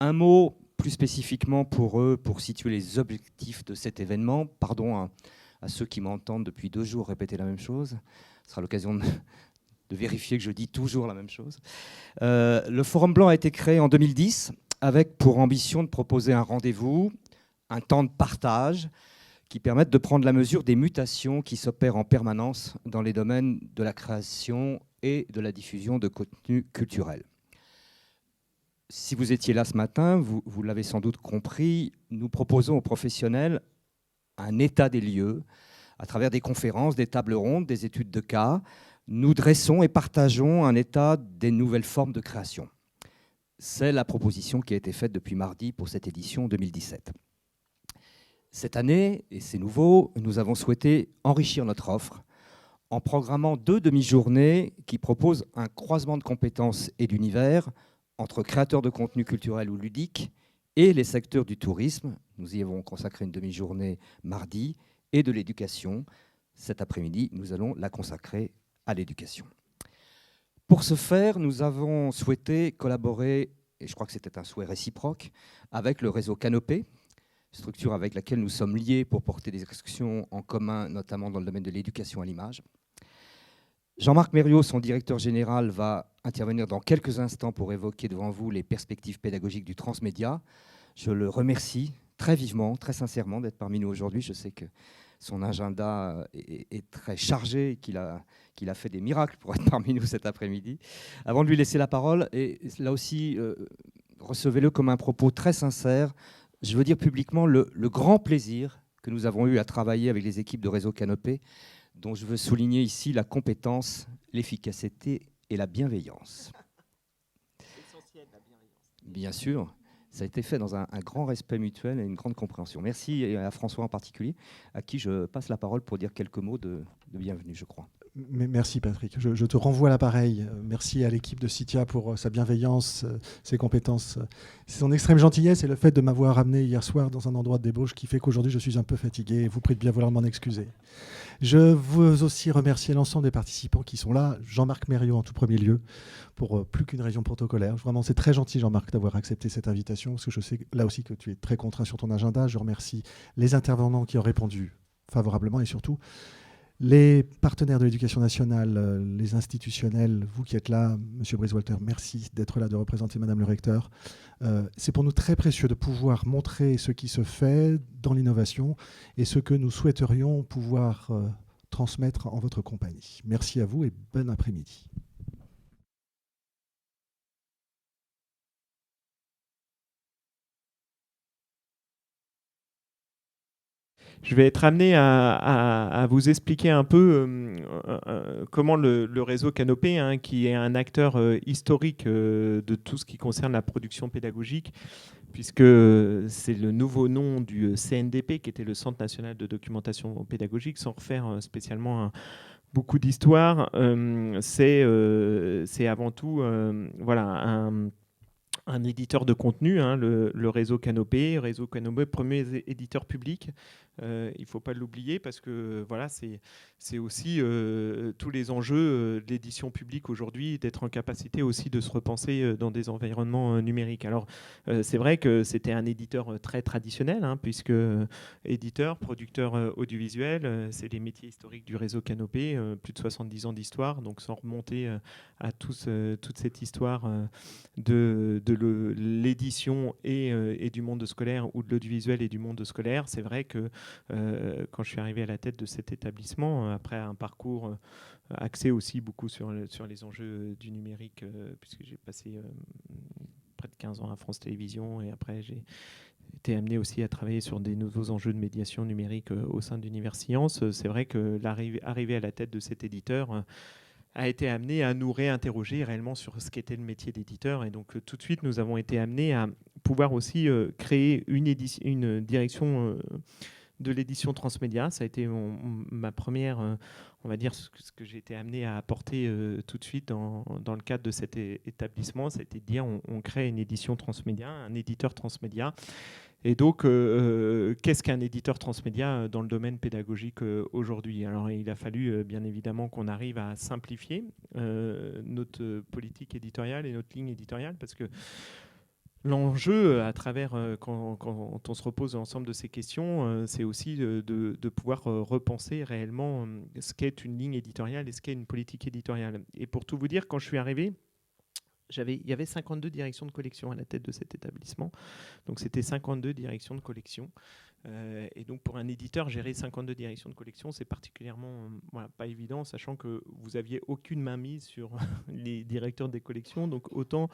Un mot plus spécifiquement pour eux, pour situer les objectifs de cet événement. Pardon à ceux qui m'entendent depuis 2 jours répéter la même chose. Ce sera l'occasion de vérifier que je dis toujours la même chose. Le Forum Blanc a été créé en 2010 avec pour ambition de proposer un rendez-vous, un temps de partage qui permette de prendre la mesure des mutations qui s'opèrent en permanence dans les domaines de la création et de la diffusion de contenus culturels. Si vous étiez là ce matin, vous l'avez sans doute compris, nous proposons aux professionnels un état des lieux à travers des conférences, des tables rondes, des études de cas. Nous dressons et partageons un état des nouvelles formes de création. C'est la proposition qui a été faite depuis mardi pour cette édition 2017. Cette année, et c'est nouveau, nous avons souhaité enrichir notre offre en programmant 2 demi-journées qui proposent un croisement de compétences et d'univers entre créateurs de contenu culturel ou ludique et les secteurs du tourisme. Nous y avons consacré une demi-journée mardi, et de l'éducation. Cet après-midi, nous allons la consacrer à l'éducation. Pour ce faire, nous avons souhaité collaborer, et je crois que c'était un souhait réciproque, avec le réseau Canopé, structure avec laquelle nous sommes liés pour porter des actions en commun, notamment dans le domaine de l'éducation à l'image. Jean-Marc Mériot, son directeur général, va intervenir dans quelques instants pour évoquer devant vous les perspectives pédagogiques du transmédia. Je le remercie très vivement, très sincèrement d'être parmi nous aujourd'hui. Je sais que son agenda est très chargé et qu'il a fait des miracles pour être parmi nous cet après-midi. Avant de lui laisser la parole, et là aussi, recevez-le comme un propos très sincère, je veux dire publiquement le grand plaisir que nous avons eu à travailler avec les équipes de Réseau Canopé, dont je veux souligner ici la compétence, l'efficacité et la bienveillance. Essentiel, la bienveillance. Bien sûr, ça a été fait dans un grand respect mutuel et une grande compréhension. Merci à François en particulier, à qui je passe la parole pour dire quelques mots de bienvenue, je crois. Merci Patrick, je te renvoie l'appareil. Merci à l'équipe de CITIA pour sa bienveillance, ses compétences, son extrême gentillesse et le fait de m'avoir amené hier soir dans un endroit de débauche qui fait qu'aujourd'hui je suis un peu fatigué. Vous prie de bien vouloir m'en excuser. Je veux aussi remercier l'ensemble des participants qui sont là. Jean-Marc Mériot en tout premier lieu, pour plus qu'une raison protocolaire. Vraiment, c'est très gentil Jean-Marc d'avoir accepté cette invitation, parce que je sais là aussi que tu es très contraint sur ton agenda. Je remercie les intervenants qui ont répondu favorablement et surtout les partenaires de l'éducation nationale, les institutionnels, vous qui êtes là, Monsieur Brice-Walter, merci d'être là, de représenter Madame le recteur. C'est pour nous très précieux de pouvoir montrer ce qui se fait dans l'innovation et ce que nous souhaiterions pouvoir transmettre en votre compagnie. Merci à vous et bon après-midi. Je vais être amené à vous expliquer un peu comment le réseau Canopé, hein, qui est un acteur historique de tout ce qui concerne la production pédagogique, puisque c'est le nouveau nom du CNDP, qui était le Centre national de documentation pédagogique, sans refaire spécialement beaucoup d'histoire. C'est avant tout voilà, un éditeur de contenu, hein, le réseau Canopé, premier éditeur public. Il ne faut pas l'oublier parce que voilà, c'est aussi tous les enjeux de l'édition publique aujourd'hui, d'être en capacité aussi de se repenser dans des environnements numériques. Alors, c'est vrai que c'était un éditeur très traditionnel, hein, puisque éditeur, producteur audiovisuel, c'est les métiers historiques du réseau Canopé, plus de 70 ans d'histoire, donc sans remonter à toute cette histoire de l'édition et du monde scolaire, ou de l'audiovisuel et du monde scolaire. C'est vrai que quand je suis arrivé à la tête de cet établissement, après un parcours axé aussi beaucoup sur les enjeux du numérique, puisque j'ai passé près de 15 ans à France Télévisions, et après j'ai été amené aussi à travailler sur des nouveaux enjeux de médiation numérique au sein d'Univers Science. C'est vrai que l'arrivée à la tête de cet éditeur a été amené à nous réinterroger réellement sur ce qu'était le métier d'éditeur. Et donc tout de suite, nous avons été amenés à pouvoir aussi créer une direction de l'édition transmédia. Ça a été ma première, on va dire, ce que j'ai été amené à apporter tout de suite dans le cadre de cet établissement. Ça a été de dire on crée une édition transmédia, un éditeur transmédia. Et donc, qu'est-ce qu'un éditeur transmédia dans le domaine pédagogique aujourd'hui? Alors, il a fallu bien évidemment qu'on arrive à simplifier notre politique éditoriale et notre ligne éditoriale, parce que L'enjeu, à travers, quand on se repose l'ensemble de ces questions, c'est aussi de pouvoir repenser réellement ce qu'est une ligne éditoriale et ce qu'est une politique éditoriale. Et pour tout vous dire, quand je suis arrivé, il y avait 52 directions de collection à la tête de cet établissement. Donc c'était 52 directions de collection. Et donc pour un éditeur, gérer 52 directions de collection, c'est particulièrement pas évident, sachant que vous n'aviez aucune mainmise sur les directeurs des collections. Donc autant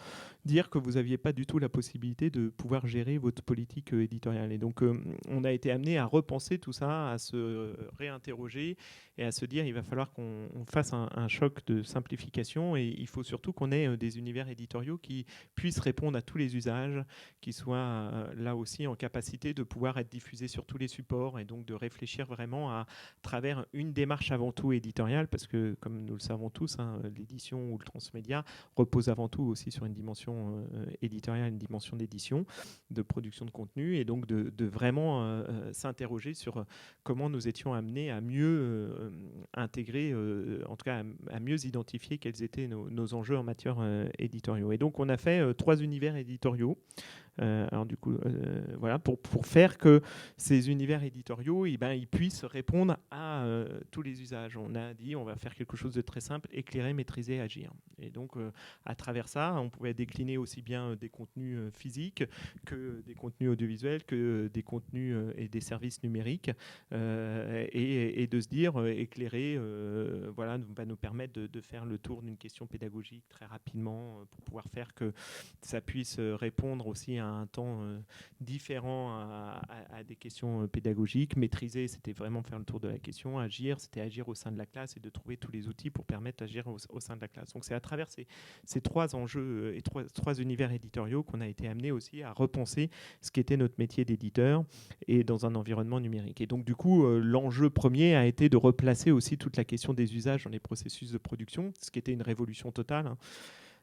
dire que vous n'aviez pas du tout la possibilité de pouvoir gérer votre politique éditoriale. Et donc on a été amené à repenser tout ça, à se réinterroger et à se dire il va falloir qu'on fasse un choc de simplification, et il faut surtout qu'on ait des univers éditoriaux qui puissent répondre à tous les usages, qui soient là aussi en capacité de pouvoir être diffusés sur tous les supports, et donc de réfléchir vraiment à travers une démarche avant tout éditoriale, parce que comme nous le savons tous, l'édition ou le transmédia repose avant tout aussi sur une dimension éditoriale, une dimension d'édition, de production de contenu, et donc de vraiment s'interroger sur comment nous étions amenés à mieux intégrer, en tout cas à mieux identifier quels étaient nos enjeux en matière éditoriaux. Et donc on a fait 3 univers éditoriaux. Alors du coup, voilà, pour faire que ces univers éditoriaux, ils puissent répondre à tous les usages. On a dit, on va faire quelque chose de très simple: éclairer, maîtriser, agir. Et donc, à travers ça, on pouvait décliner aussi bien des contenus physiques que des contenus audiovisuels, que des contenus et des services numériques, et de se dire, éclairer, voilà, va nous permettre de faire le tour d'une question pédagogique très rapidement, pour pouvoir faire que ça puisse répondre aussi à un temps différent à des questions pédagogiques. Maîtriser, c'était vraiment faire le tour de la question. Agir, c'était agir au sein de la classe et de trouver tous les outils pour permettre d'agir au sein de la classe. Donc c'est à travers ces 3 enjeux et 3 univers éditoriaux qu'on a été amené aussi à repenser ce qu'était notre métier d'éditeur et dans un environnement numérique. Et donc du coup, l'enjeu premier a été de replacer aussi toute la question des usages dans les processus de production, ce qui était une révolution totale.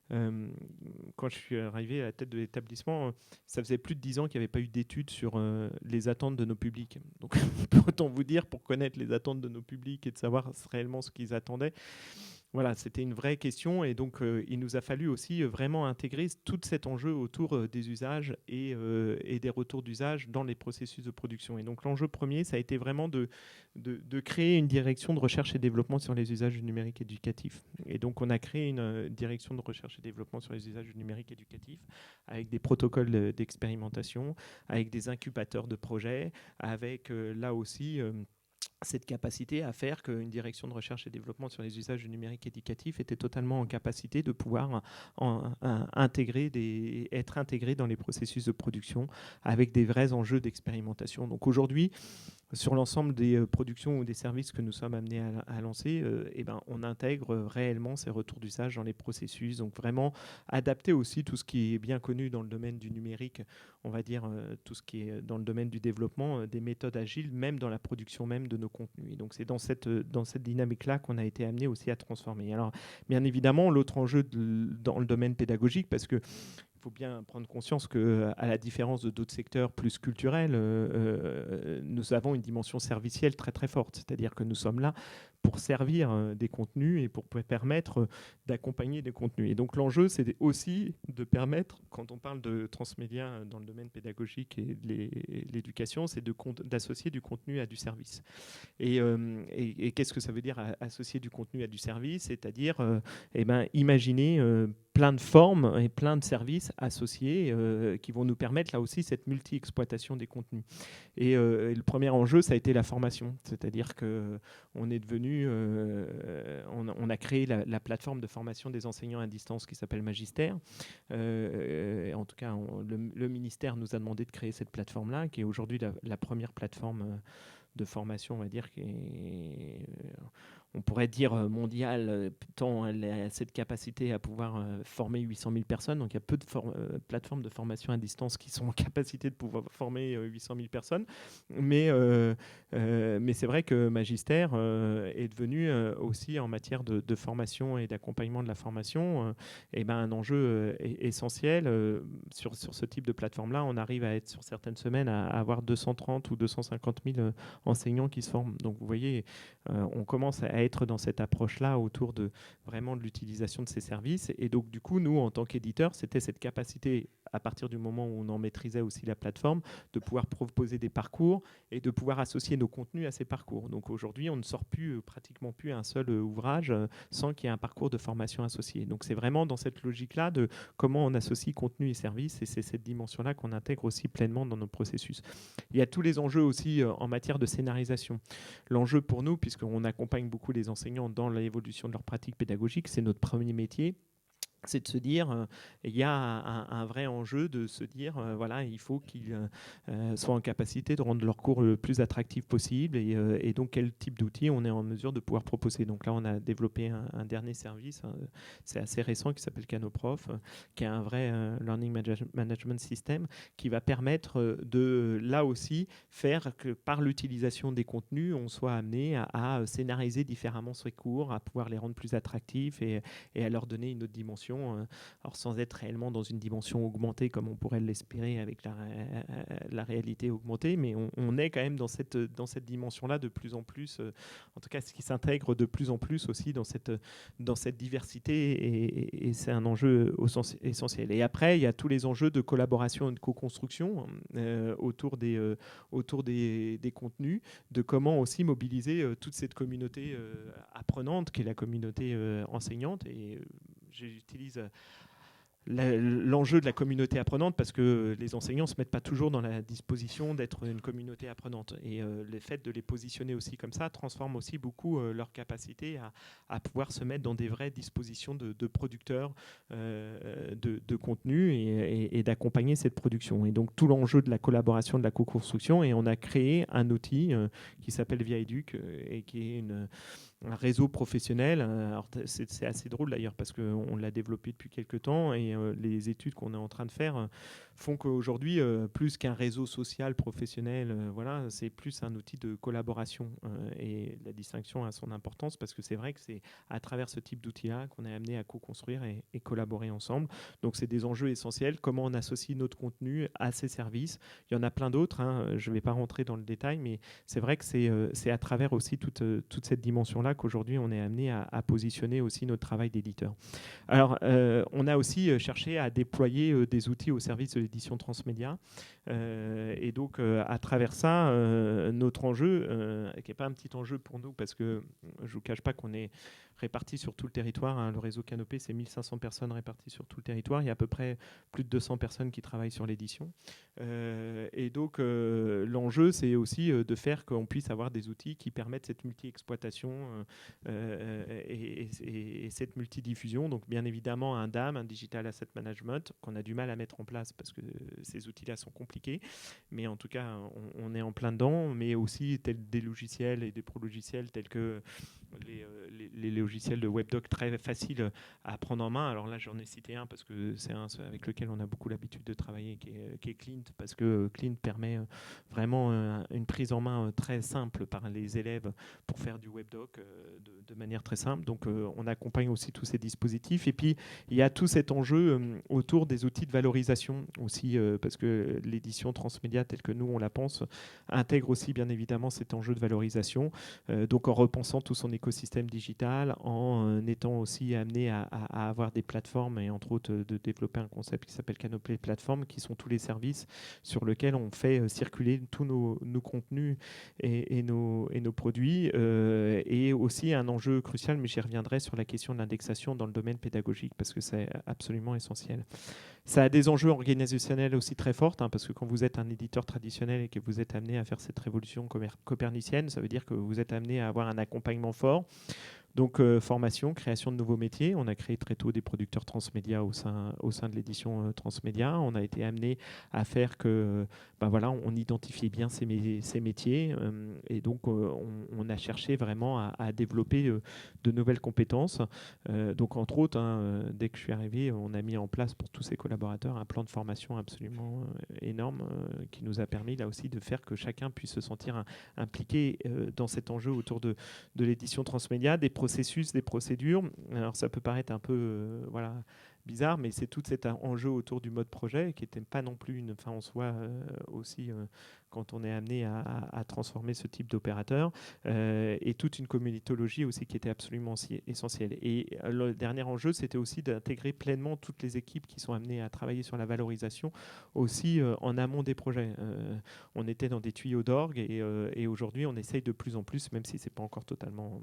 Quand je suis arrivé à la tête de l'établissement, ça faisait plus de 10 ans qu'il n'y avait pas eu d'études sur les attentes de nos publics. Donc autant vous dire, pour connaître les attentes de nos publics et de savoir réellement ce qu'ils attendaient, voilà, c'était une vraie question, et donc il nous a fallu aussi vraiment intégrer tout cet enjeu autour des usages et des retours d'usage dans les processus de production. Et donc l'enjeu premier, ça a été vraiment de créer une direction de recherche et développement sur les usages du numérique éducatif. Et donc on a créé une direction de recherche et développement sur les usages du numérique éducatif, avec des protocoles d'expérimentation, avec des incubateurs de projets, avec là aussi cette capacité à faire qu'une direction de recherche et développement sur les usages du numérique éducatif était totalement en capacité de pouvoir être intégrée dans les processus de production avec des vrais enjeux d'expérimentation. Donc aujourd'hui, sur l'ensemble des productions ou des services que nous sommes amenés à lancer, on intègre réellement ces retours d'usage dans les processus. Donc vraiment adapter aussi tout ce qui est bien connu dans le domaine du numérique, on va dire tout ce qui est dans le domaine du développement, des méthodes agiles, même dans la production même de nos contenus. Et donc c'est dans cette dynamique-là qu'on a été amené aussi à transformer. Alors bien évidemment, l'autre enjeu dans le domaine pédagogique, parce que il faut bien prendre conscience qu'à la différence de d'autres secteurs plus culturels, nous avons une dimension servicielle très très forte. C'est-à-dire que nous sommes là pour servir des contenus et pour permettre d'accompagner des contenus. Et donc l'enjeu, c'est aussi de permettre, quand on parle de transmédia dans le domaine pédagogique et de l'éducation, c'est d'associer du contenu à du service. Et qu'est-ce que ça veut dire associer du contenu à du service? C'est-à-dire imaginer plein de formes et plein de services associés qui vont nous permettre là aussi cette multi-exploitation des contenus. Et le premier enjeu, ça a été la formation. C'est-à-dire qu'on est devenu, on a créé la plateforme de formation des enseignants à distance qui s'appelle Magister. En tout cas, le ministère nous a demandé de créer cette plateforme-là, qui est aujourd'hui la première plateforme de formation, on va dire, qui est, on pourrait dire mondiale, tant elle a cette capacité à pouvoir former 800 000 personnes. Donc il y a peu de plateformes de formation à distance qui sont en capacité de pouvoir former 800 000 personnes. Mais c'est vrai que Magister est devenu aussi en matière de formation et d'accompagnement de la formation un enjeu essentiel. Sur ce type de plateforme-là, on arrive à être sur certaines semaines à avoir 230 ou 250 000 enseignants qui se forment. Donc vous voyez, on commence à être dans cette approche-là autour de vraiment de l'utilisation de ces services. Et donc du coup, nous, en tant qu'éditeurs, c'était cette capacité à partir du moment où on en maîtrisait aussi la plateforme, de pouvoir proposer des parcours et de pouvoir associer nos contenus à ces parcours. Donc aujourd'hui, on ne sort pratiquement plus un seul ouvrage sans qu'il y ait un parcours de formation associé. Donc c'est vraiment dans cette logique-là de comment on associe contenu et service, et c'est cette dimension-là qu'on intègre aussi pleinement dans nos processus. Il y a tous les enjeux aussi en matière de scénarisation. L'enjeu pour nous, puisqu'on accompagne beaucoup les enseignants dans l'évolution de leur pratique pédagogique, c'est notre premier métier. C'est de se dire, il y a un vrai enjeu de se dire, voilà, il faut qu'ils soient en capacité de rendre leur cours le plus attractif possible, et donc quel type d'outils on est en mesure de pouvoir proposer. Donc là, on a développé un dernier service, c'est assez récent, qui s'appelle Canoprof, qui est un vrai Learning Management System, qui va permettre de, là aussi, faire que par l'utilisation des contenus, on soit amené à scénariser différemment ces cours, à pouvoir les rendre plus attractifs et à leur donner une autre dimension. Alors sans être réellement dans une dimension augmentée comme on pourrait l'espérer avec la réalité augmentée, mais on est quand même dans cette dimension-là de plus en plus, en tout cas ce qui s'intègre de plus en plus aussi dans cette diversité, et c'est un enjeu essentiel. Et après, il y a tous les enjeux de collaboration et de co-construction autour des contenus, de comment aussi mobiliser toute cette communauté apprenante qui est la communauté enseignante. Et j'utilise l'enjeu de la communauté apprenante parce que les enseignants ne se mettent pas toujours dans la disposition d'être une communauté apprenante. Et le fait de les positionner aussi comme ça transforme aussi beaucoup leur capacité à pouvoir se mettre dans des vraies dispositions de producteurs de contenu et d'accompagner cette production. Et donc tout l'enjeu de la collaboration, de la co-construction, et on a créé un outil qui s'appelle ViaEduc et qui est un réseau professionnel. Alors, c'est assez drôle d'ailleurs parce qu'on l'a développé depuis quelques temps, et les études qu'on est en train de faire font qu'aujourd'hui, plus qu'un réseau social professionnel, voilà, c'est plus un outil de collaboration. Et la distinction a son importance parce que c'est vrai que c'est à travers ce type d'outil-là qu'on est amené à co-construire et collaborer ensemble. Donc c'est des enjeux essentiels. Comment on associe notre contenu à ces services. Il y en a plein d'autres, hein. Je ne vais pas rentrer dans le détail, mais c'est vrai que c'est à travers aussi toute cette dimension-là qu'aujourd'hui on est amené à positionner aussi notre travail d'éditeur. Alors on a aussi cherché à déployer des outils au service de l'édition transmédia, et donc à travers ça, notre enjeu, qui n'est pas un petit enjeu pour nous parce que je ne vous cache pas qu'on est répartis sur tout le territoire, hein. Le réseau Canopé, c'est 1500 personnes réparties sur tout le territoire. Il y a à peu près plus de 200 personnes qui travaillent sur l'édition. Et donc, l'enjeu, c'est aussi de faire qu'on puisse avoir des outils qui permettent cette multi-exploitation et cette multidiffusion. Donc, bien évidemment, un DAM, un Digital Asset Management, qu'on a du mal à mettre en place parce que ces outils-là sont compliqués. Mais en tout cas, on est en plein dedans. Mais aussi des logiciels et des pro-logiciels tels que les logiciels de WebDoc très faciles à prendre en main. Alors là, j'en ai cité un parce que c'est un avec lequel on a beaucoup l'habitude de travailler, qui est Clint, parce que Clint permet vraiment une prise en main très simple par les élèves pour faire du WebDoc de manière très simple. Donc on accompagne aussi tous ces dispositifs. Et puis, il y a tout cet enjeu autour des outils de valorisation aussi, parce que l'édition transmédia telle que nous, on la pense, intègre aussi bien évidemment cet enjeu de valorisation. Donc en repensant tout son écosystème digital, en étant aussi amené à avoir des plateformes et entre autres de développer un concept qui s'appelle Canopé Platform, qui sont tous les services sur lesquels on fait circuler tous nos contenus et nos produits. Et aussi un enjeu crucial, mais j'y reviendrai, sur la question de l'indexation dans le domaine pédagogique parce que c'est absolument essentiel. Ça a des enjeux organisationnels aussi très forts, hein, parce que quand vous êtes un éditeur traditionnel et que vous êtes amené à faire cette révolution copernicienne, ça veut dire que vous êtes amené à avoir un accompagnement fort. Donc formation, création de nouveaux métiers. On a créé très tôt des producteurs transmédia au sein de l'édition transmédia. On a été amené à faire que, voilà, on identifiait bien ces métiers, et donc on a cherché vraiment à développer de nouvelles compétences. Donc entre autres, hein, dès que je suis arrivé, on a mis en place pour tous ces collaborateurs un plan de formation absolument énorme qui nous a permis là aussi de faire que chacun puisse se sentir impliqué dans cet enjeu autour de l'édition transmédia, des processus, des procédures. Alors ça peut paraître un peu bizarre, mais c'est tout cet enjeu autour du mode projet qui n'était pas non plus une fin en soi aussi quand on est amené à transformer ce type d'opérateur, et toute une communauté aussi qui était absolument essentielle. Et le dernier enjeu, c'était aussi d'intégrer pleinement toutes les équipes qui sont amenées à travailler sur la valorisation aussi en amont des projets. On était dans des tuyaux d'orgue et aujourd'hui, on essaye de plus en plus, même si c'est pas encore totalement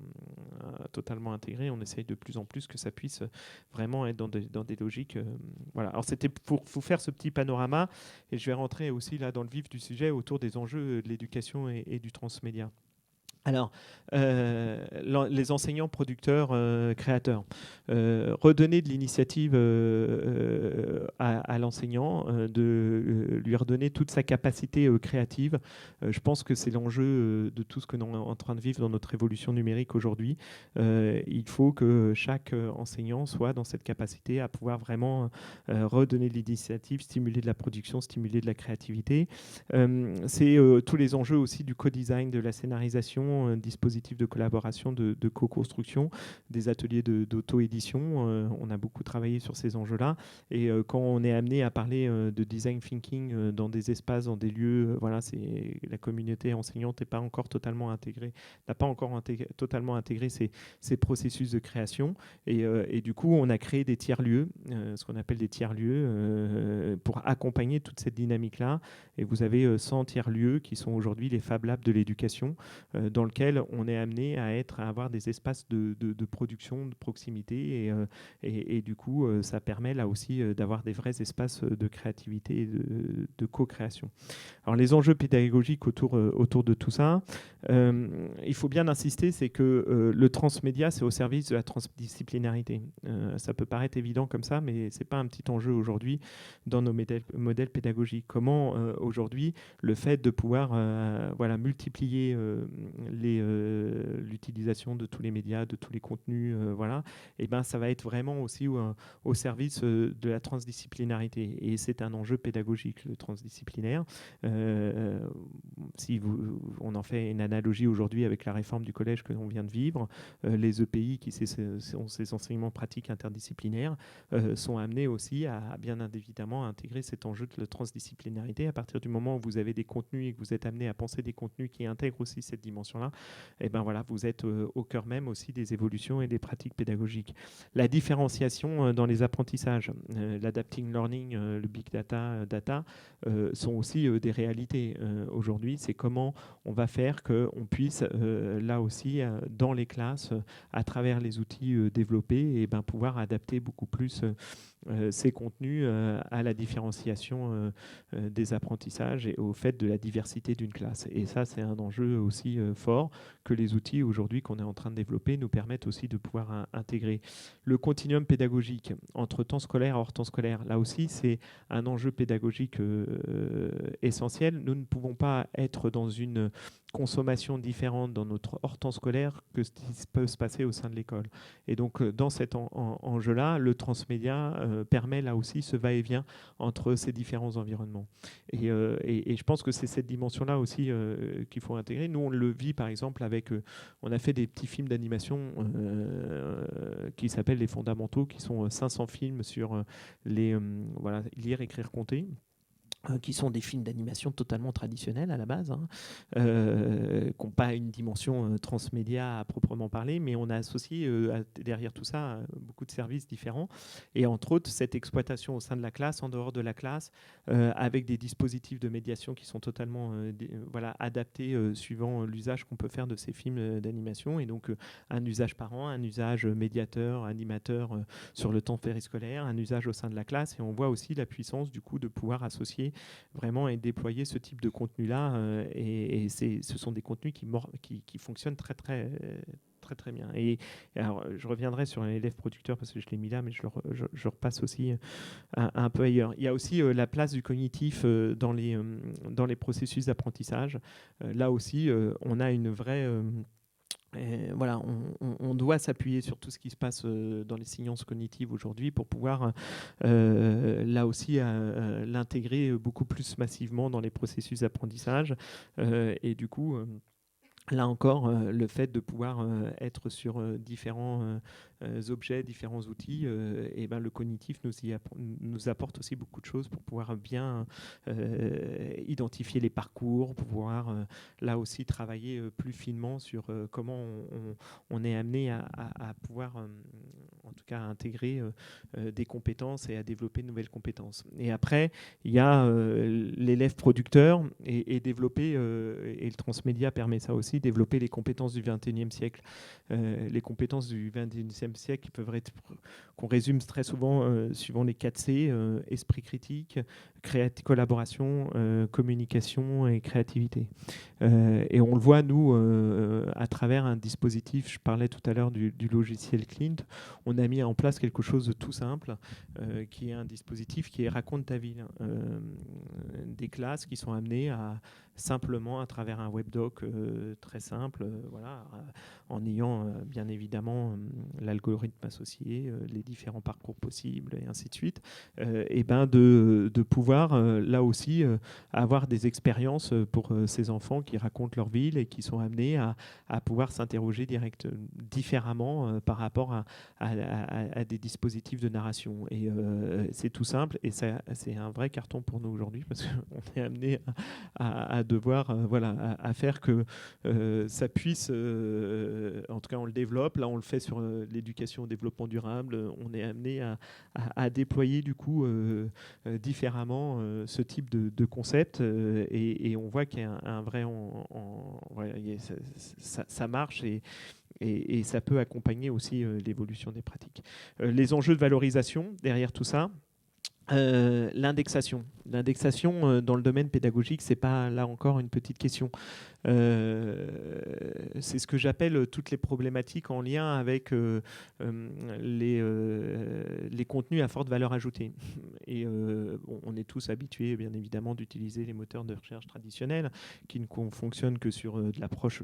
intégré, on essaye de plus en plus que ça puisse vraiment être dans des logiques. Voilà. Alors c'était pour vous faire ce petit panorama, et je vais rentrer aussi là dans le vif du sujet autour des enjeux de l'éducation et du transmédia. Alors, les enseignants, producteurs, créateurs, redonner de l'initiative à l'enseignant, de lui redonner toute sa capacité créative. Je pense que c'est l'enjeu de tout ce que nous sommes en train de vivre dans notre évolution numérique aujourd'hui. Il faut que chaque enseignant soit dans cette capacité à pouvoir vraiment redonner de l'initiative, stimuler de la production, stimuler de la créativité. C'est tous les enjeux aussi du co-design, de la scénarisation, dispositifs de collaboration, de co-construction, des ateliers d'auto-édition. On a beaucoup travaillé sur ces enjeux-là. Et quand on est amené à parler de design thinking dans des espaces, dans des lieux, voilà, la communauté enseignante n'est pas encore totalement intégrée, n'a pas encore totalement intégré ces processus de création. Et du coup, on a créé des tiers-lieux, ce qu'on appelle des tiers-lieux, pour accompagner toute cette dynamique-là. Et vous avez 100 tiers-lieux qui sont aujourd'hui les Fab Labs de l'éducation, dans lequel on est amené à avoir des espaces de production, de proximité, et du coup, ça permet là aussi d'avoir des vrais espaces de créativité et de co-création. Alors, les enjeux pédagogiques autour de tout ça, il faut bien insister, c'est que le transmédia, c'est au service de la transdisciplinarité. Ça peut paraître évident comme ça, mais c'est pas un petit enjeu aujourd'hui dans nos modèles pédagogiques. Comment aujourd'hui, le fait de pouvoir multiplier l'utilisation de tous les médias, de tous les contenus, et ben ça va être vraiment aussi au service de la transdisciplinarité. Et c'est un enjeu pédagogique, le transdisciplinaire. On en fait une analogie aujourd'hui avec la réforme du collège que l'on vient de vivre, les EPI qui sont ces enseignements pratiques interdisciplinaires sont amenés aussi à bien évidemment intégrer cet enjeu de la transdisciplinarité. À partir du moment où vous avez des contenus et que vous êtes amené à penser des contenus qui intègrent aussi cette dimension-là, et ben voilà, vous êtes au cœur même aussi des évolutions et des pratiques pédagogiques. La différenciation dans les apprentissages, l'adapting learning, le big data sont aussi des réalités. Aujourd'hui, c'est comment on va faire qu'on puisse, là aussi, dans les classes, à travers les outils développés, et ben pouvoir adapter beaucoup plus ces contenus à la différenciation des apprentissages et au fait de la diversité d'une classe. Et ça, c'est un enjeu aussi fort que les outils aujourd'hui qu'on est en train de développer nous permettent aussi de pouvoir intégrer. Le continuum pédagogique entre temps scolaire et hors temps scolaire, là aussi, c'est un enjeu pédagogique essentiel. Nous ne pouvons pas être dans une consommation différente dans notre hors temps scolaire que ce qui peut se passer au sein de l'école. Et donc, dans cet enjeu-là, le transmédia permet là aussi ce va-et-vient entre ces différents environnements. Et je pense que c'est cette dimension-là aussi qu'il faut intégrer. Nous, on le vit par exemple avec... on a fait des petits films d'animation qui s'appellent Les Fondamentaux, qui sont 500 films sur lire, écrire, compter, qui sont des films d'animation totalement traditionnels à la base, qui n'ont pas une dimension transmédia à proprement parler, mais on a associé derrière tout ça beaucoup de services différents, et entre autres cette exploitation au sein de la classe, en dehors de la classe, avec des dispositifs de médiation qui sont totalement adaptés suivant l'usage qu'on peut faire de ces films d'animation, et donc un usage parent, un usage médiateur, animateur sur le temps périscolaire, un usage au sein de la classe, et on voit aussi la puissance du coup de pouvoir associer vraiment et déployer ce type de contenu-là. Et ce sont des contenus qui fonctionnent très, très, très, très bien. Et alors, je reviendrai sur un élève producteur parce que je l'ai mis là, mais je repasse aussi un peu ailleurs. Il y a aussi la place du cognitif dans les processus d'apprentissage. Là aussi, on a une vraie... on doit s'appuyer sur tout ce qui se passe dans les sciences cognitives aujourd'hui pour pouvoir là aussi l'intégrer beaucoup plus massivement dans les processus d'apprentissage. Et du coup, Là encore, le fait de pouvoir être sur différents objets, différents outils, et ben, le cognitif nous apporte aussi beaucoup de choses pour pouvoir bien identifier les parcours, pour pouvoir là aussi travailler plus finement sur comment on est amené à pouvoir, en tout cas, à intégrer des compétences et à développer de nouvelles compétences. Et après, il y a l'élève producteur et développer, et le transmédia permet ça aussi, développer les compétences du XXIe siècle. Les compétences du XXIe siècle peuvent être, qu'on résume très souvent suivant les 4C, esprit critique, collaboration, communication et créativité. Et on le voit, nous, à travers un dispositif, je parlais tout à l'heure du logiciel Clint, on a mis en place quelque chose de tout simple, qui est un dispositif qui est Raconte ta ville. Des classes qui sont amenées à simplement, à travers un webdoc très simple, voilà, en ayant bien évidemment l'algorithme associé, les différents parcours possibles et ainsi de suite, et ben de pouvoir là aussi avoir des expériences pour ces enfants qui racontent leur ville et qui sont amenés à pouvoir s'interroger différemment par rapport à des dispositifs de narration. Et c'est tout simple et c'est un vrai carton pour nous aujourd'hui parce qu'on est amené à devoir à faire que ça puisse, en tout cas on le développe, là on le fait sur l'éducation au développement durable, on est amené à déployer du coup différemment ce type de concept et on voit qu'il y a un vrai ça marche et ça peut accompagner aussi l'évolution des pratiques. Les enjeux de valorisation derrière tout ça, l'indexation. L'indexation dans le domaine pédagogique, c'est pas là encore une petite question. C'est ce que j'appelle toutes les problématiques en lien avec les contenus à forte valeur ajoutée. Et on est tous habitués, bien évidemment, d'utiliser les moteurs de recherche traditionnels qui ne fonctionnent que sur de l'approche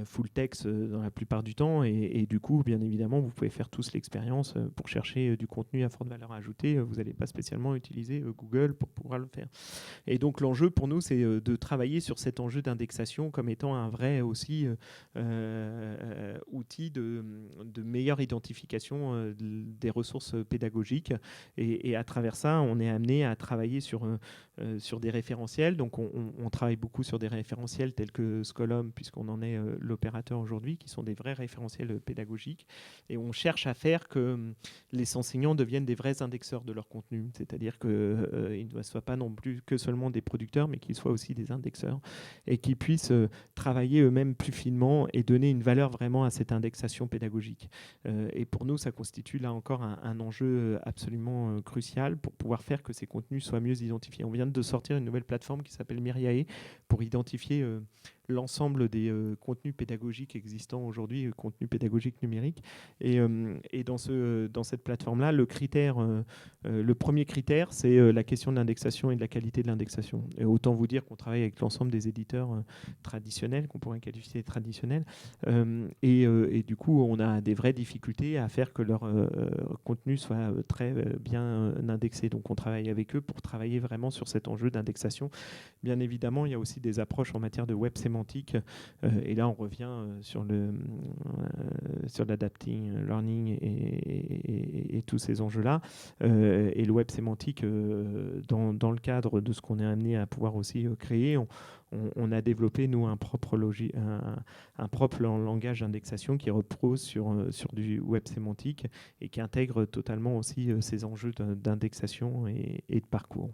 full text dans la plupart du temps. Et du coup, bien évidemment, vous pouvez faire tous l'expérience pour chercher du contenu à forte valeur ajoutée. Vous n'allez pas spécialement utiliser Google pour pouvoir le faire. Et donc, l'enjeu pour nous, c'est de travailler sur cet enjeu d'indexation comme étant un vrai aussi outil de meilleure identification des ressources pédagogiques. Et à travers ça, on est amené à travailler sur des référentiels. Donc, on travaille beaucoup sur des référentiels tels que Scholum, puisqu'on en est l'opérateur aujourd'hui, qui sont des vrais référentiels pédagogiques. Et on cherche à faire que les enseignants deviennent des vrais indexeurs de leur contenu. C'est-à-dire qu'ils ne soient pas non plus que seulement des producteurs, mais qu'ils soient aussi des indexeurs et qu'ils puissent travailler eux-mêmes plus finement et donner une valeur vraiment à cette indexation pédagogique. Et pour nous, ça constitue là encore un enjeu absolument crucial pour pouvoir faire que ces contenus soient mieux identifiés. On vient de sortir une nouvelle plateforme qui s'appelle Myriae pour identifier l'ensemble des contenus pédagogiques existants aujourd'hui, contenus pédagogiques numériques. Et dans cette plateforme-là, le premier critère, c'est la question de l'indexation et de la qualité de l'indexation. Et autant vous dire qu'on travaille avec l'ensemble des éditeurs traditionnels, qu'on pourrait qualifier de traditionnels. Et du coup, on a des vraies difficultés à faire que leur contenu soit très bien indexé. Donc, on travaille avec eux pour travailler vraiment sur cet enjeu d'indexation. Bien évidemment, il y a aussi des approches en matière de web sémantique. Et là, on revient sur l'adapting learning et tous ces enjeux-là. Et le web sémantique, dans le cadre de ce qu'on est amené à pouvoir aussi créer, on a développé, nous, un propre langage d'indexation qui repose sur du web sémantique et qui intègre totalement aussi ces enjeux d'indexation et de parcours.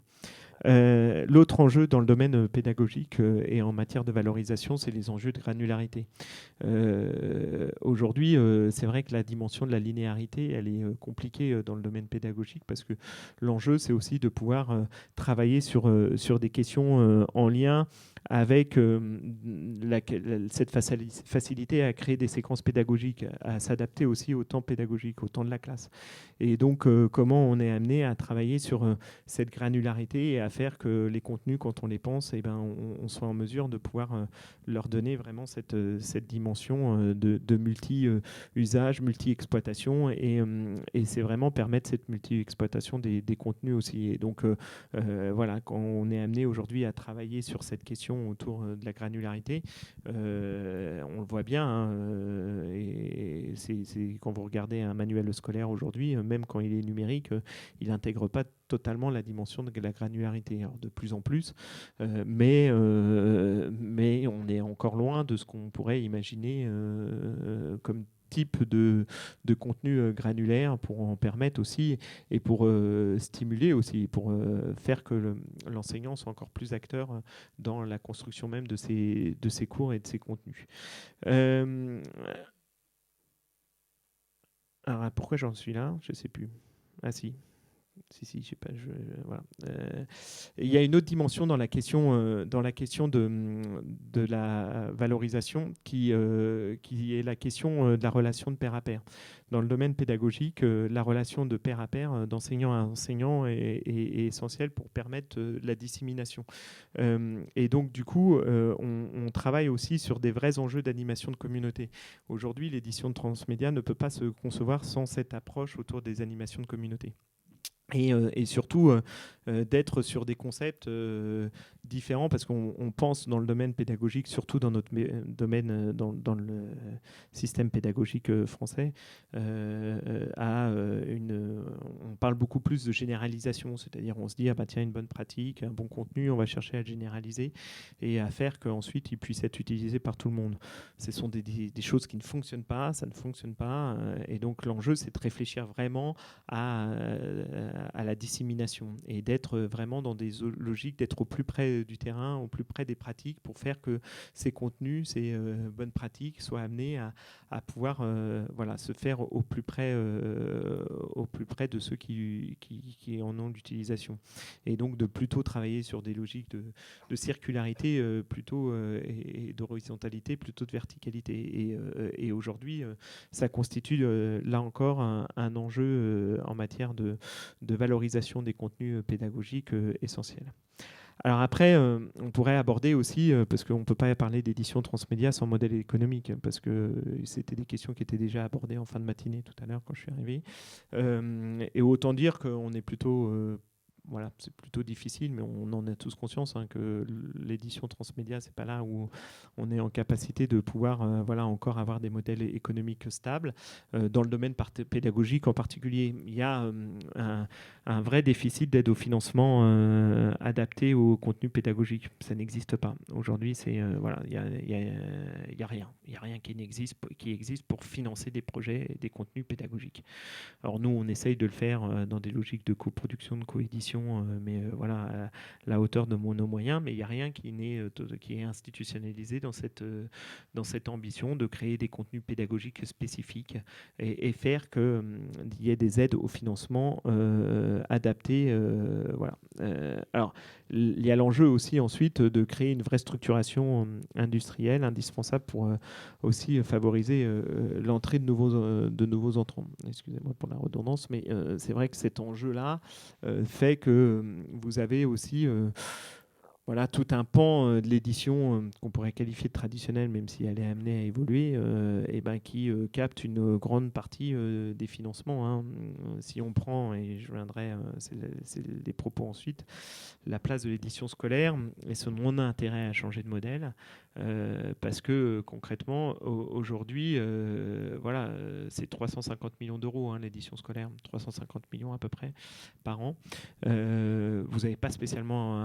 L'autre enjeu dans le domaine pédagogique et en matière de valorisation, c'est les enjeux de granularité. Aujourd'hui, c'est vrai que la dimension de la linéarité, elle est compliquée dans le domaine pédagogique parce que l'enjeu, c'est aussi de pouvoir travailler sur des questions en lien avec cette facilité à créer des séquences pédagogiques, à s'adapter aussi au temps pédagogique, au temps de la classe. Et donc, comment on est amené à travailler sur cette granularité et à faire que les contenus, quand on les pense, eh ben, on soit en mesure de pouvoir leur donner vraiment cette dimension de multi-usage, multi-exploitation. Et c'est vraiment permettre cette multi-exploitation des contenus aussi. Et donc, voilà, quand on est amené aujourd'hui à travailler sur cette question questions autour de la granularité. On le voit bien, hein, et c'est quand vous regardez un manuel scolaire aujourd'hui, même quand il est numérique, il n'intègre pas totalement la dimension de la granularité. Alors, de plus en plus, mais on est encore loin de ce qu'on pourrait imaginer comme type de contenu granulaire pour en permettre aussi et pour stimuler aussi, pour faire que l'enseignant soit encore plus acteur dans la construction même de ses cours et de ses contenus. Alors pourquoi j'en suis là? Je ne sais plus. Ah si. Si, je sais pas. Voilà. Il y a une autre dimension dans la question de la valorisation qui est la question de la relation de pair à pair. Dans le domaine pédagogique, la relation de pair à pair, d'enseignant à enseignant, est essentielle pour permettre la dissémination. Et donc, du coup, on travaille aussi sur des vrais enjeux d'animation de communauté. Aujourd'hui, l'édition de Transmédia ne peut pas se concevoir sans cette approche autour des animations de communauté. Et surtout d'être sur des concepts différents, parce qu'on pense dans le domaine pédagogique, surtout dans notre domaine, dans le système pédagogique français, on parle beaucoup plus de généralisation, c'est-à-dire on se dit, ah bah tiens, une bonne pratique, un bon contenu, on va chercher à le généraliser et à faire qu'ensuite il puisse être utilisé par tout le monde. Ce sont des choses qui ne fonctionnent pas, ça ne fonctionne pas, et donc l'enjeu, c'est de réfléchir vraiment à la dissémination et d'être vraiment dans des logiques, d'être au plus près du terrain, au plus près des pratiques pour faire que ces contenus, ces bonnes pratiques soient amenés à pouvoir se faire au plus près de ceux qui en ont l'utilisation. Et donc de plutôt travailler sur des logiques de circularité plutôt et d'horizontalité plutôt de verticalité. Et aujourd'hui, ça constitue là encore un enjeu en matière de valorisation des contenus pédagogiques essentiels. Alors après, on pourrait aborder aussi, parce qu'on ne peut pas parler d'édition transmédia sans modèle économique, parce que c'était des questions qui étaient déjà abordées en fin de matinée tout à l'heure quand je suis arrivé. Et autant dire qu'on est plutôt... voilà, c'est plutôt difficile, mais on en a tous conscience que l'édition transmédia, c'est pas là où on est en capacité de pouvoir encore avoir des modèles économiques stables. Dans le domaine pédagogique en particulier, il y a un vrai déficit d'aide au financement adapté au contenu pédagogique. Ça n'existe pas. Aujourd'hui, il y a rien qui existe pour financer des projets et des contenus pédagogiques. Alors nous, on essaye de le faire dans des logiques de coproduction, de coédition, mais à la hauteur de nos moyens, mais il n'y a rien qui est institutionnalisé dans cette ambition de créer des contenus pédagogiques spécifiques et faire qu'il y ait des aides au financement adaptées. Alors, il y a l'enjeu aussi ensuite de créer une vraie structuration industrielle indispensable pour aussi favoriser l'entrée de nouveaux entrants. Excusez-moi pour la redondance, mais c'est vrai que cet enjeu-là fait que vous avez aussi tout un pan de l'édition qu'on pourrait qualifier de traditionnelle, même si elle est amenée à évoluer, qui capte une grande partie des financements. Si on prend, et je viendrai, c'est des propos ensuite, la place de l'édition scolaire et son non-intérêt à changer de modèle, parce que concrètement, aujourd'hui, c'est 350 millions d'euros l'édition scolaire, 350 millions à peu près par an. Vous n'avez pas spécialement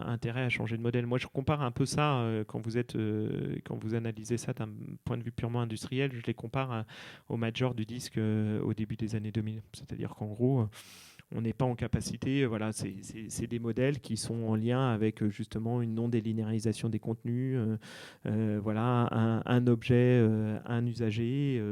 intérêt à changer de modèle. Moi, je compare un peu ça quand vous analysez ça d'un point de vue purement industriel. Je les compare au major du disque au début des années 2000. C'est-à-dire qu'en gros, on n'est pas en capacité, c'est des modèles qui sont en lien avec justement une non-délinéarisation des contenus, un objet, un usager,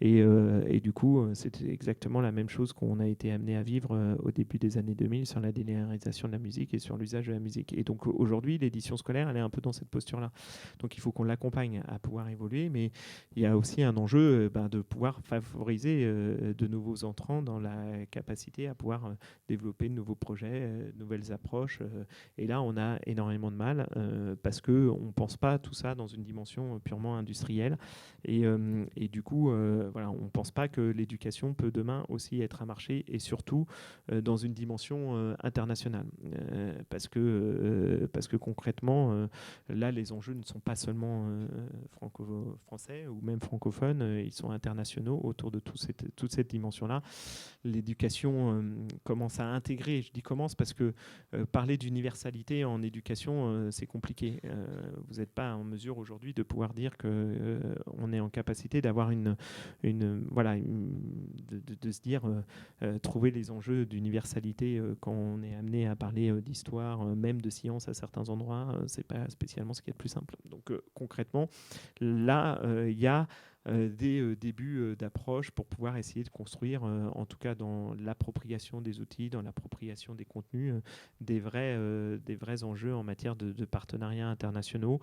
et du coup, c'est exactement la même chose qu'on a été amené à vivre au début des années 2000 sur la délinéarisation de la musique et sur l'usage de la musique. Et donc aujourd'hui, l'édition scolaire, elle est un peu dans cette posture-là. Donc il faut qu'on l'accompagne à pouvoir évoluer, mais il y a aussi un enjeu de pouvoir favoriser de nouveaux entrants dans la capacité à pouvoir pouvoir développer de nouveaux projets, de nouvelles approches. Et là, on a énormément de mal parce qu'on ne pense pas tout ça dans une dimension purement industrielle. Et du coup, voilà, on ne pense pas que l'éducation peut demain aussi être un marché et surtout dans une dimension internationale. Parce que concrètement, là, les enjeux ne sont pas seulement franco-français ou même francophones, ils sont internationaux autour de toute cette dimension-là. L'éducation commence à intégrer, je dis commence parce que parler d'universalité en éducation, c'est compliqué. Vous n'êtes pas en mesure aujourd'hui de pouvoir dire qu'on est en capacité d'avoir de se dire trouver les enjeux d'universalité quand on est amené à parler d'histoire, même de science à certains endroits, c'est pas spécialement ce qui est le plus simple. Donc concrètement, là, il y a des débuts d'approche pour pouvoir essayer de construire, en tout cas dans l'appropriation des outils, dans l'appropriation des contenus, des vrais enjeux en matière de partenariats internationaux.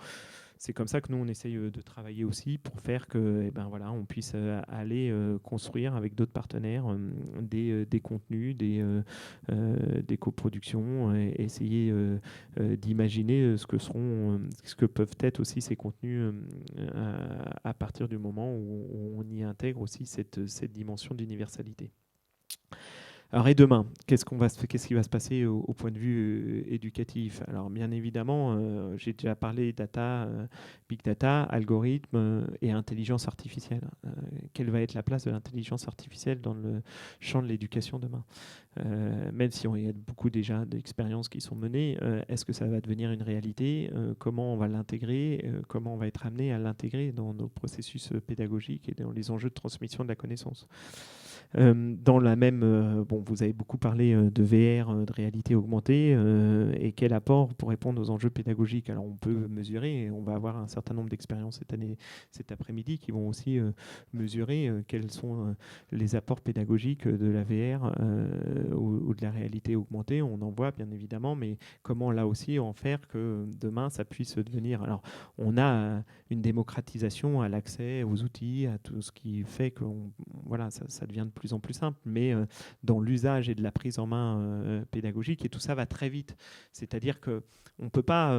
C'est comme ça que nous, on essaye de travailler aussi pour faire que, on puisse aller construire avec d'autres partenaires des contenus, des coproductions, et essayer d'imaginer ce que peuvent être aussi ces contenus à partir du moment où on y intègre aussi cette dimension d'universalité. Alors, et demain, qu'est-ce qui va se passer au point de vue éducatif? Alors, bien évidemment, j'ai déjà parlé data, big data, algorithmes et intelligence artificielle. Quelle va être la place de l'intelligence artificielle dans le champ de l'éducation demain? Même si il y a beaucoup déjà d'expériences qui sont menées, est-ce que ça va devenir une réalité? Comment on va l'intégrer? Comment on va être amené à l'intégrer dans nos processus pédagogiques et dans les enjeux de transmission de la connaissance? Dans la même, vous avez beaucoup parlé de VR, de réalité augmentée, et quel apport pour répondre aux enjeux pédagogiques. Alors on peut mesurer, et on va avoir un certain nombre d'expériences cet après-midi qui vont aussi mesurer quels sont les apports pédagogiques de la VR ou de la réalité augmentée. On en voit bien évidemment, mais comment là aussi en faire que demain ça puisse devenir. Alors on a une démocratisation à l'accès aux outils, à tout ce qui fait que ça devient de plus en plus simple, mais dans l'usage et de la prise en main pédagogique, et tout ça va très vite. C'est-à-dire que on peut pas,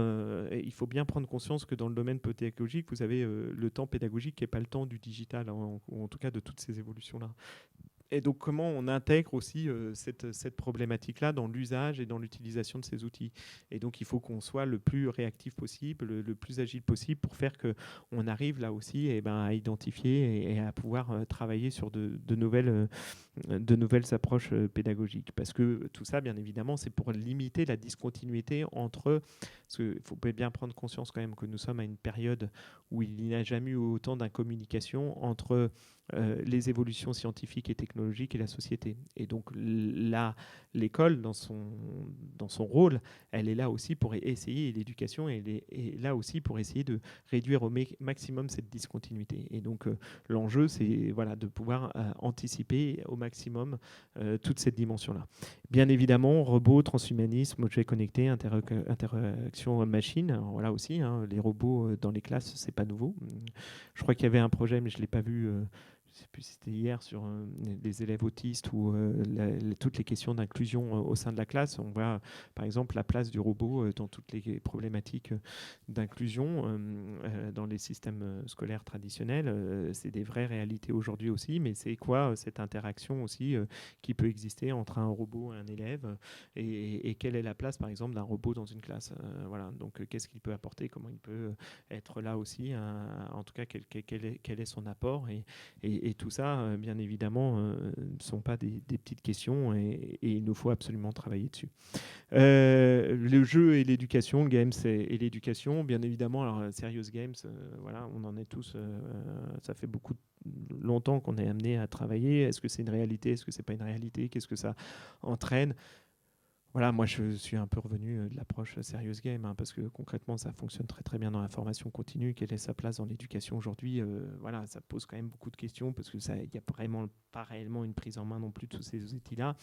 il faut bien prendre conscience que dans le domaine pédagogique, vous avez le temps pédagogique qui n'est pas le temps du digital, ou en tout cas de toutes ces évolutions-là. Et donc, comment on intègre aussi cette problématique-là dans l'usage et dans l'utilisation de ces outils. Et donc, il faut qu'on soit le plus réactif possible, le plus agile possible pour faire qu'on arrive là aussi à identifier et à pouvoir travailler sur de nouvelles approches pédagogiques. Parce que tout ça, bien évidemment, c'est pour limiter la discontinuité entre... Parce qu'il faut bien prendre conscience quand même que nous sommes à une période où il n'y a jamais eu autant d'incommunication entre les évolutions scientifiques et technologiques et la société. Et donc là, l'école, dans son rôle, elle est là aussi pour essayer, et l'éducation elle est là aussi pour essayer de réduire au maximum cette discontinuité. Et donc l'enjeu, c'est de pouvoir anticiper au maximum toute cette dimension-là. Bien évidemment, robots, transhumanisme, objet connecté, interaction machine. Alors voilà aussi, les robots dans les classes, c'est pas nouveau. Je crois qu'il y avait un projet, mais je l'ai pas vu. Je ne sais plus si c'était hier, sur les élèves autistes ou toutes les questions d'inclusion au sein de la classe. On voit par exemple la place du robot dans toutes les problématiques d'inclusion dans les systèmes scolaires traditionnels. C'est des vraies réalités aujourd'hui aussi, mais c'est quoi cette interaction aussi qui peut exister entre un robot et un élève, et quelle est la place par exemple d'un robot dans une classe? Donc qu'est-ce qu'il peut apporter, comment il peut être là aussi, en tout cas quel est son apport, et tout ça, bien évidemment, ne sont pas des petites questions, et il nous faut absolument travailler dessus. Le jeu et l'éducation, le games et l'éducation, bien évidemment. Alors, Serious Games, on en est tous. Ça fait beaucoup longtemps qu'on est amené à travailler. Est-ce que c'est une réalité? Est-ce que c'est pas une réalité? Qu'est-ce que ça entraîne? Voilà, moi je suis un peu revenu de l'approche Serious Game, parce que concrètement ça fonctionne très très bien dans la formation continue. Quelle est sa place dans l'éducation aujourd'hui? Ça pose quand même beaucoup de questions, parce que il n'y a vraiment pas réellement une prise en main non plus de tous ces outils-là.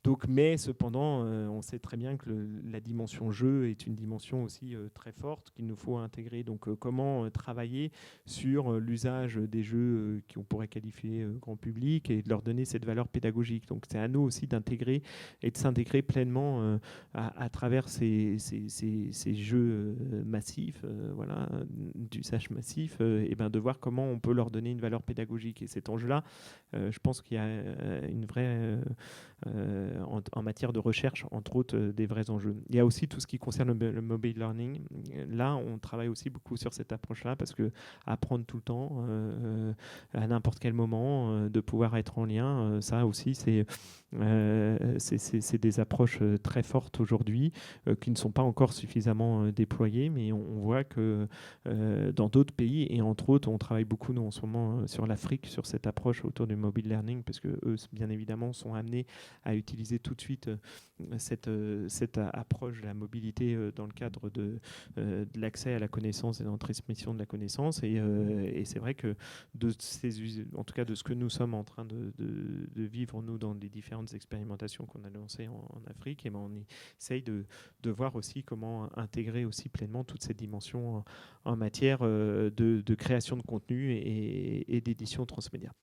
Donc, mais cependant, on sait très bien que la dimension jeu est une dimension aussi très forte qu'il nous faut intégrer. Donc, comment travailler sur l'usage des jeux qu'on pourrait qualifier grand public et de leur donner cette valeur pédagogique. Donc, c'est à nous aussi d'intégrer et de s'intégrer pleinement à travers ces jeux massifs, voilà, d'usage massif, et ben de voir comment on peut leur donner une valeur pédagogique. Et cet enjeu-là, je pense qu'il y a une vraie en matière de recherche, entre autres, des vrais enjeux. Il y a aussi tout ce qui concerne le mobile learning. Là, on travaille aussi beaucoup sur cette approche-là parce que apprendre tout le temps, à n'importe quel moment, de pouvoir être en lien, ça aussi, c'est des approches très fortes aujourd'hui qui ne sont pas encore suffisamment déployées, mais on voit que dans d'autres pays, et entre autres, on travaille beaucoup, nous, en ce moment, sur l'Afrique, sur cette approche autour du mobile learning, parce que eux, bien évidemment, sont amenés à utiliser tout de suite cette approche de la mobilité dans le cadre de l'accès à la connaissance et de la transmission de la connaissance. Et c'est vrai que en tout cas de ce que nous sommes en train de vivre, nous, dans les différentes expérimentations qu'on a lancées en Afrique, et ben on essaye de voir aussi comment intégrer aussi pleinement toutes ces dimensions en matière de création de contenu et d'édition transmédia.